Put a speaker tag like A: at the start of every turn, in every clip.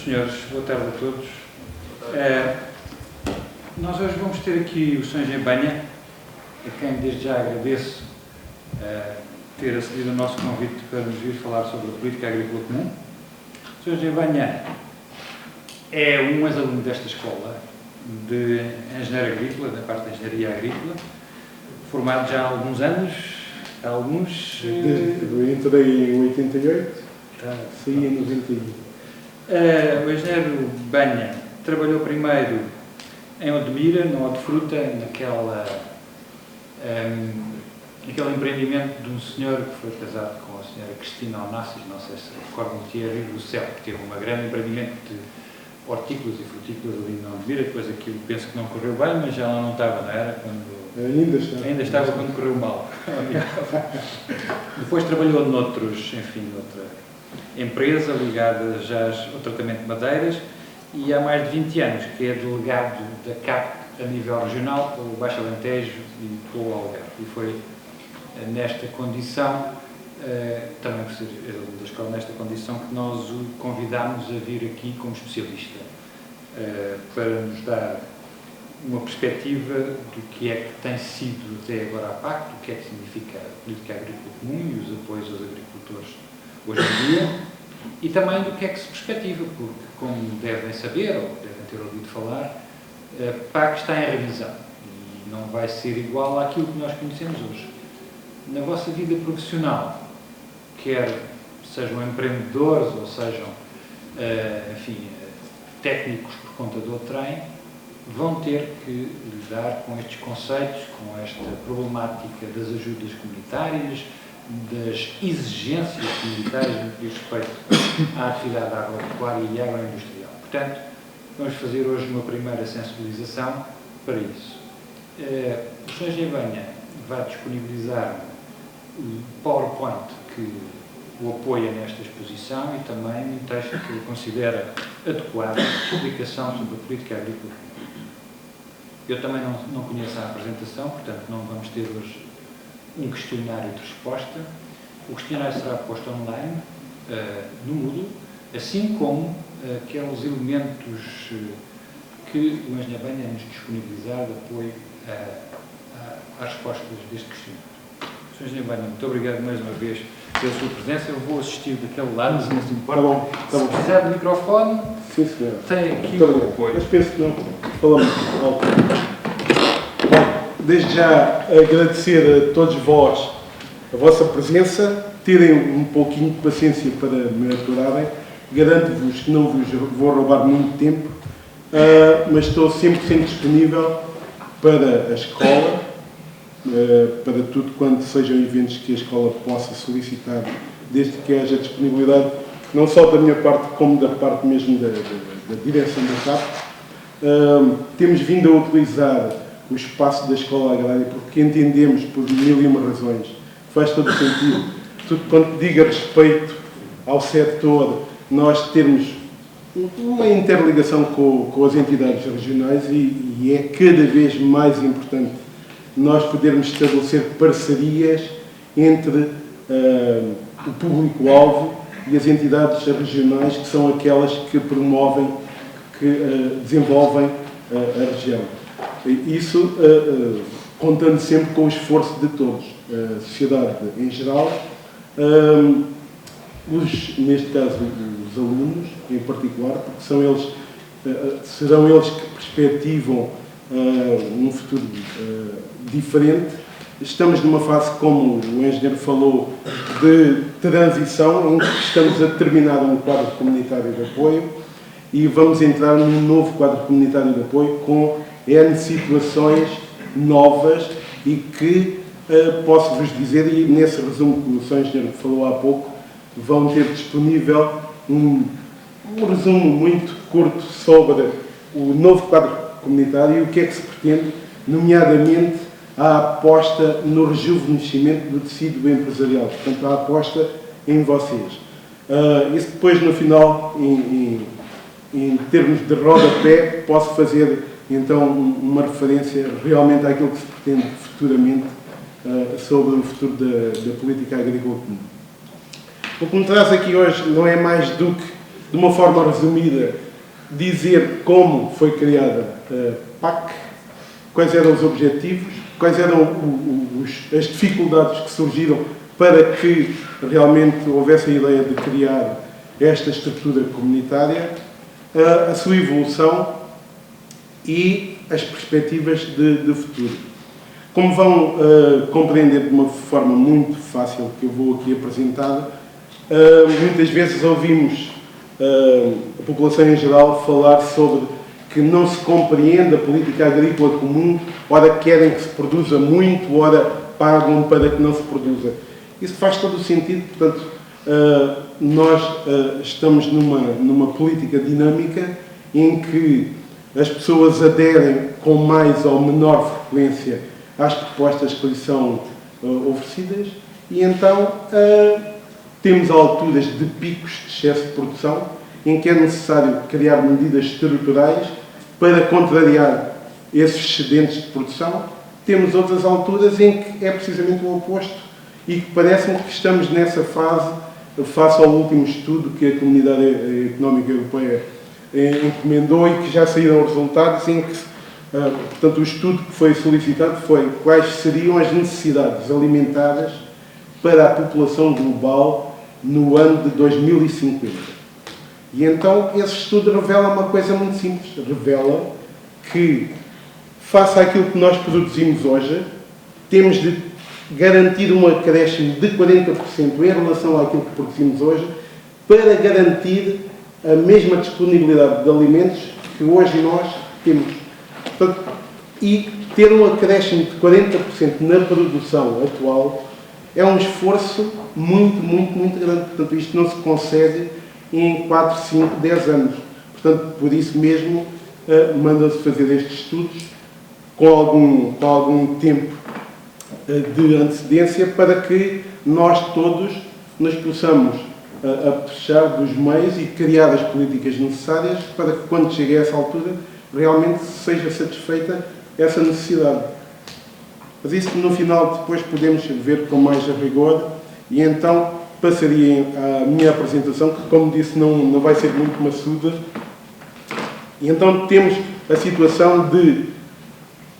A: senhores, boa tarde a todos. Nós hoje vamos ter aqui o Sr. Engenheiro Banha, a quem desde já agradeço ter acedido ao nosso convite para nos vir falar sobre a política agrícola comum. O Sr. Engenheiro Banha é um ex-aluno desta escola de engenharia agrícola, da parte da engenharia agrícola, formado já há alguns anos,
B: Eu entrei em 88, saí em 91.
A: O engenheiro Banha trabalhou primeiro em Odmira, no Hortifruta, naquele empreendimento de um senhor que foi casado com a senhora Cristina Onassis, não sei se recordam, Thierry do Céu, que teve um grande empreendimento de hortícolas e frutícolas ali na Odmira. Depois aquilo penso que não correu bem, mas já lá não estava, não era? Ainda estava quando correu mal. Depois trabalhou noutra empresa ligada já ao tratamento de madeiras e há mais de 20 anos que é delegado da CAP a nível regional pelo Baixo Alentejo e pelo Algarve. E foi nesta condição, também por ser aluno da escola, nesta condição que nós o convidámos a vir aqui como especialista para nos dar uma perspectiva do que é que tem sido até agora a PAC, do que é que significa a política agrícola comum e os apoios aos agricultores hoje em dia, e também do que é que se perspectiva, porque, como devem saber, ou devem ter ouvido falar, a PAC está em revisão e não vai ser igual àquilo que nós conhecemos hoje. Na vossa vida profissional, quer sejam empreendedores ou sejam, técnicos por conta do trem, vão ter que lidar com estes conceitos, com esta problemática das ajudas comunitárias, das exigências comunitárias no que diz respeito à atividade agropecuária e agroindustrial. Portanto, vamos fazer hoje uma primeira sensibilização para isso. O Sr. Engenheiro Banha vai disponibilizar o PowerPoint que o apoia nesta exposição e também um texto que ele considera adequado à publicação sobre a política agrícola. Eu também não conheço a apresentação, portanto não vamos ter hoje um questionário de resposta. O questionário será posto online, no Moodle, assim como aqueles elementos que o Engenheiro Banha nos disponibilizar de apoio às respostas deste questionário. Sr. Engenheiro Banha, muito obrigado mais uma vez pela sua presença. Eu vou assistir daquele lado, se não se importa. Se precisar do microfone,
B: sim, senhor,
A: tem aqui o apoio.
B: Mas penso que não falamos alto. Bom, desde já agradecer a todos vós a vossa presença, terem um pouquinho de paciência para me aturarem. Garanto-vos que não vos vou roubar muito tempo, mas estou 100% disponível para a escola, para tudo quanto sejam eventos que a escola possa solicitar, desde que haja disponibilidade, não só da minha parte, como da parte mesmo da direção da CAP. Temos vindo a utilizar o espaço da escola agrária porque entendemos, por mil e uma razões, faz todo o sentido, tudo quanto diga respeito ao setor, nós termos uma interligação com as entidades regionais e é cada vez mais importante nós podermos estabelecer parcerias entre o público-alvo e as entidades regionais, que são aquelas que promovem, que desenvolvem a região. Isso contando sempre com o esforço de todos, a sociedade em geral, neste caso os alunos em particular, porque serão eles que perspectivam um futuro diferente. Estamos numa fase, como o engenheiro falou, de transição, em que estamos a terminar um quadro comunitário de apoio e vamos entrar num novo quadro comunitário de apoio com N situações novas e que posso-vos dizer, e nesse resumo que o Sr. Engenheiro falou há pouco, vão ter disponível um resumo muito curto sobre o novo quadro comunitário e o que é que se pretende, nomeadamente a aposta no rejuvenescimento do tecido empresarial, portanto a aposta em vocês. Isso depois no final, em termos de rodapé, posso fazer então uma referência realmente àquilo que se pretende futuramente sobre o futuro da política agrícola comum. O que me traz aqui hoje não é mais do que de uma forma resumida, dizer como foi criada a PAC, quais eram os objetivos, quais eram as dificuldades que surgiram para que realmente houvesse a ideia de criar esta estrutura comunitária, a sua evolução e as perspectivas de futuro. Como vão compreender de uma forma muito fácil que eu vou aqui apresentar, muitas vezes ouvimos a população em geral falar sobre que não se compreende a política agrícola comum, ora querem que se produza muito, ora pagam para que não se produza. Isso faz todo o sentido, portanto, nós estamos numa política dinâmica em que as pessoas aderem com mais ou menor frequência às propostas que lhes são oferecidas e então temos alturas de picos de excesso de produção em que é necessário criar medidas estruturais para contrariar esses excedentes de produção. Temos outras alturas em que é precisamente o oposto e que parece-me que estamos nessa fase, face ao último estudo que a Comunidade Económica Europeia encomendou e que já saíram os resultados, em que, portanto, o estudo que foi solicitado foi quais seriam as necessidades alimentares para a população global no ano de 2050. E então esse estudo revela uma coisa muito simples. Revela que, face àquilo que nós produzimos hoje, temos de garantir um acréscimo de 40% em relação àquilo que produzimos hoje para garantir a mesma disponibilidade de alimentos que hoje nós temos. Portanto, e ter um acréscimo de 40% na produção atual é um esforço muito grande. Portanto, isto não se consegue em 4, 5, 10 anos. Portanto, por isso mesmo, manda-se fazer estes estudos com algum tempo de antecedência para que nós todos nos possamos apetrechar dos meios e criar as políticas necessárias para que, quando chegue a essa altura, realmente seja satisfeita essa necessidade. Mas isso, no final, depois podemos ver com mais rigor e então passaria à minha apresentação, que, como disse, não vai ser muito maçuda. E então temos a situação de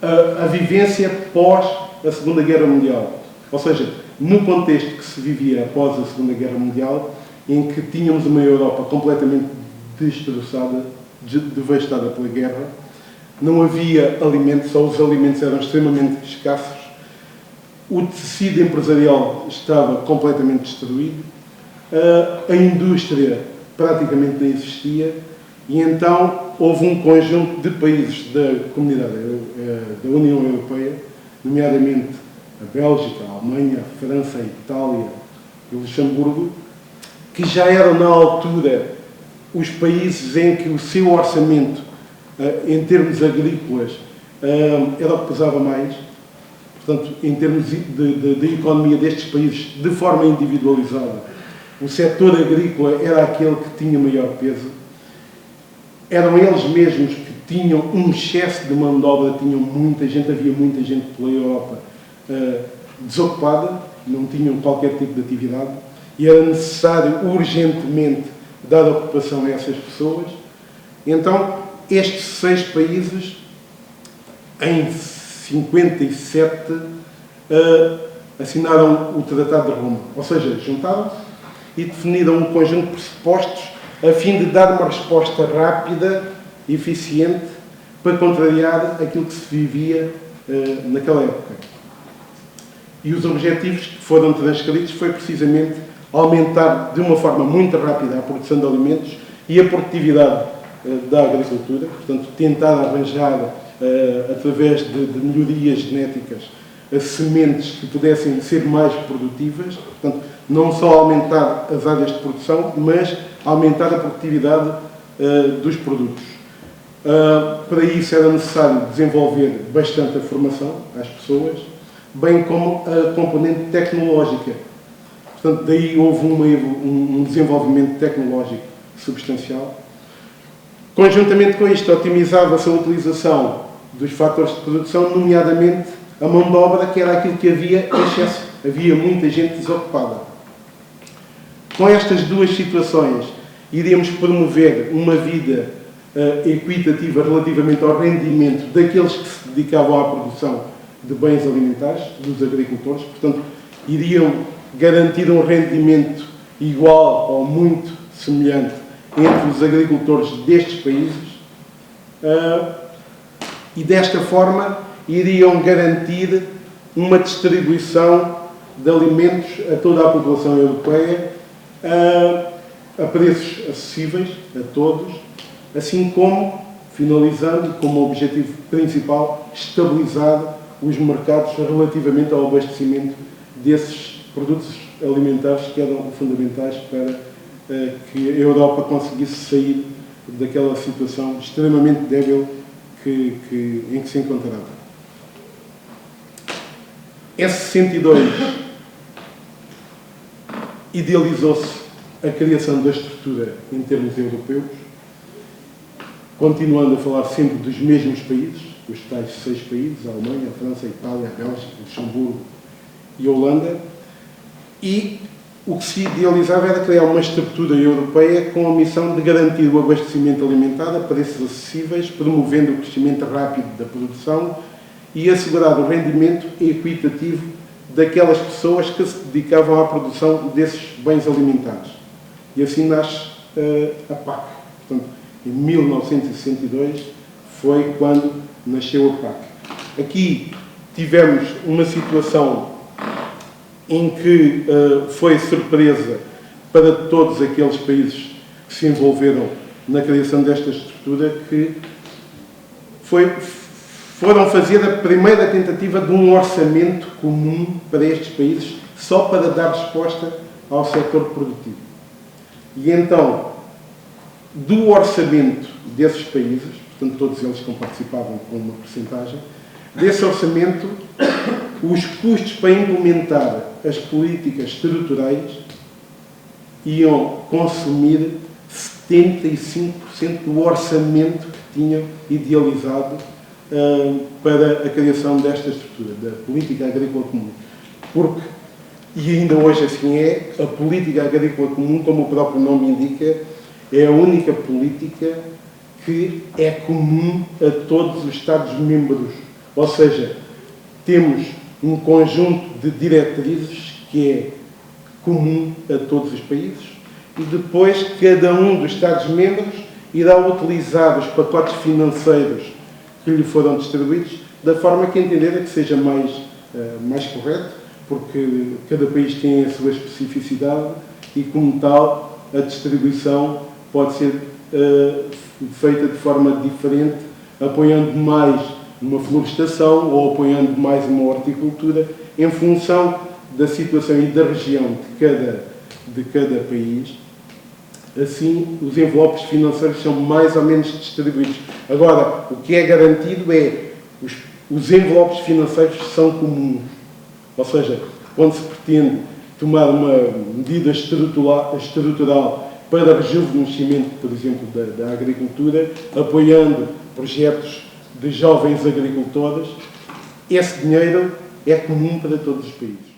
B: a vivência pós a Segunda Guerra Mundial. Ou seja, no contexto que se vivia após a Segunda Guerra Mundial, em que tínhamos uma Europa completamente destroçada, devastada pela guerra, não havia alimentos, ou os alimentos eram extremamente escassos, o tecido empresarial estava completamente destruído, a indústria praticamente não existia, e então houve um conjunto de países da comunidade da União Europeia, nomeadamente a Bélgica, a Alemanha, a França, a Itália e o Luxemburgo, que já eram na altura os países em que o seu orçamento, em termos agrícolas, era o que pesava mais. Portanto, em termos de economia destes países, de forma individualizada, o setor agrícola era aquele que tinha maior peso. Eram eles mesmos que tinham um excesso de mão de obra, havia muita gente pela Europa desocupada, não tinham qualquer tipo de atividade, e era necessário urgentemente dar ocupação a essas pessoas. Então, estes 6 países, em 57, assinaram o Tratado de Roma. Ou seja, juntaram-se e definiram um conjunto de pressupostos a fim de dar uma resposta rápida e eficiente para contrariar aquilo que se vivia naquela época. E os objetivos que foram transcritos foi precisamente aumentar de uma forma muito rápida a produção de alimentos e a produtividade da agricultura, portanto, tentar arranjar, através de melhorias genéticas, sementes que pudessem ser mais produtivas, portanto, não só aumentar as áreas de produção, mas aumentar a produtividade dos produtos. Para isso era necessário desenvolver bastante a formação às pessoas, bem como a componente tecnológica. Portanto, daí houve um desenvolvimento tecnológico substancial. Conjuntamente com isto, otimizava-se a utilização dos fatores de produção, nomeadamente a mão de obra, que era aquilo que havia em excesso. Havia muita gente desocupada. Com estas duas situações iríamos promover uma vida equitativa relativamente ao rendimento daqueles que se dedicavam à produção de bens alimentares, dos agricultores. Portanto, iriam garantir um rendimento igual ou muito semelhante entre os agricultores destes países e, desta forma, iriam garantir uma distribuição de alimentos a toda a população europeia a preços acessíveis a todos, assim como, finalizando, como objetivo principal, estabilizar os mercados relativamente ao abastecimento desses produtos alimentares que eram fundamentais para que a Europa conseguisse sair daquela situação extremamente débil em que se encontrava. Em 62, idealizou-se a criação da estrutura em termos europeus, continuando a falar sempre dos mesmos países, os tais 6 países, a Alemanha, a França, a Itália, a Bélgica, Luxemburgo e a Holanda, e o que se idealizava era criar uma estrutura europeia com a missão de garantir o abastecimento alimentar a preços acessíveis, promovendo o crescimento rápido da produção e assegurar o rendimento equitativo daquelas pessoas que se dedicavam à produção desses bens alimentares. E assim nasce a PAC. Portanto, em 1962 foi quando nasceu a PAC. Aqui tivemos uma situação em que foi surpresa para todos aqueles países que se envolveram na criação desta estrutura, que foram fazer a primeira tentativa de um orçamento comum para estes países, só para dar resposta ao setor produtivo. E então, do orçamento desses países, portanto todos eles que participavam com uma percentagem, desse orçamento, os custos para implementar as políticas estruturais iam consumir 75% do orçamento que tinham idealizado para a criação desta estrutura, da política agrícola comum. Porque, e ainda hoje assim é, a política agrícola comum, como o próprio nome indica, é a única política que é comum a todos os Estados-membros. Ou seja, temos um conjunto de diretrizes que é comum a todos os países e depois cada um dos Estados-membros irá utilizar os pacotes financeiros que lhe foram distribuídos da forma que entender que seja mais correto, porque cada país tem a sua especificidade e, como tal, a distribuição pode ser feita de forma diferente, apoiando mais numa florestação ou apoiando mais uma horticultura, em função da situação e da região de cada país. Assim, os envelopes financeiros são mais ou menos distribuídos. Agora, o que é garantido é os envelopes financeiros são comuns. Ou seja, quando se pretende tomar uma medida estrutural para rejuvenescimento, por exemplo, da agricultura, apoiando projetos de jovens agricultores, esse dinheiro é comum para todos os países.